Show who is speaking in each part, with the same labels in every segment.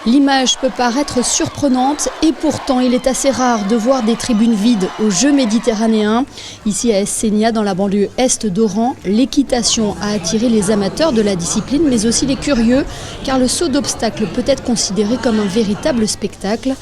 Speaker 1: L'image peut paraître surprenante et pourtant il est assez rare de voir des tribunes vides aux Jeux méditerranéens. Ici à Essénia, dans la banlieue est d'Oran, l'équitation a attiré les amateurs de la discipline mais aussi les curieux car le saut d'obstacle peut être considéré comme un véritable spectacle.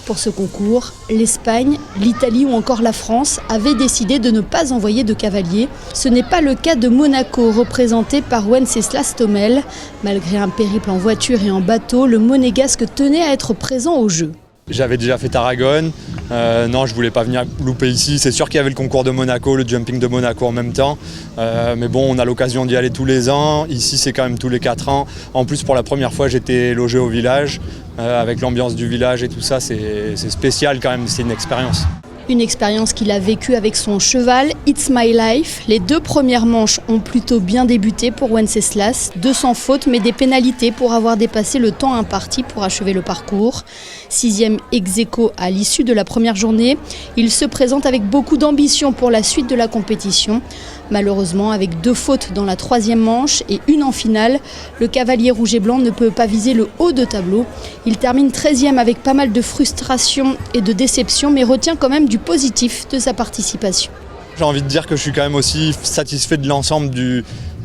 Speaker 1: Pour ce concours, l'Espagne, l'Italie ou encore la France avaient décidé de ne pas envoyer de cavaliers. Ce n'est pas le cas de Monaco, représenté par Wenceslas Tommel. Malgré un périple en voiture et en bateau, le Monégasque tenait à être présent aux Jeux.
Speaker 2: J'avais déjà fait Tarragone, non je voulais pas venir louper ici, c'est sûr qu'il y avait le concours de Monaco, le jumping de Monaco en même temps, mais bon on a l'occasion d'y aller tous les ans, ici c'est quand même tous les 4 ans, en plus pour la première fois j'étais logé au village, avec l'ambiance du village et tout ça c'est spécial quand même, c'est une expérience.
Speaker 1: Une expérience qu'il a vécue avec son cheval, It's My Life. Les 2 premières manches ont plutôt bien débuté pour Wenceslas. 200 fautes, mais des pénalités pour avoir dépassé le temps imparti pour achever le parcours. 6e ex-aequo à l'issue de la première journée. Il se présente avec beaucoup d'ambition pour la suite de la compétition. Malheureusement, avec 2 fautes dans la 3e manche et 1 en finale, le cavalier rouge et blanc ne peut pas viser le haut de tableau. Il termine 13e avec pas mal de frustration et de déception, mais retient quand même du positif de sa participation.
Speaker 2: J'ai envie de dire que je suis quand même aussi satisfait de l'ensemble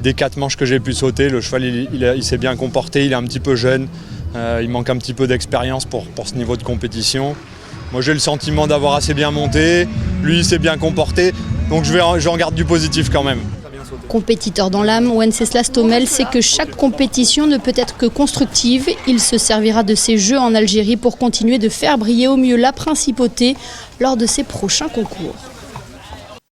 Speaker 2: des 4 manches que j'ai pu sauter. Le cheval il s'est bien comporté, il est un petit peu jeune, il manque un petit peu d'expérience pour ce niveau de compétition. Moi j'ai le sentiment d'avoir assez bien monté, lui il s'est bien comporté, donc j'en garde du positif quand même.
Speaker 1: Compétiteur dans l'âme, Wenceslas Tommel sait que chaque compétition ne peut être que constructive. Il se servira de ces Jeux en Algérie pour continuer de faire briller au mieux la principauté lors de ses prochains concours.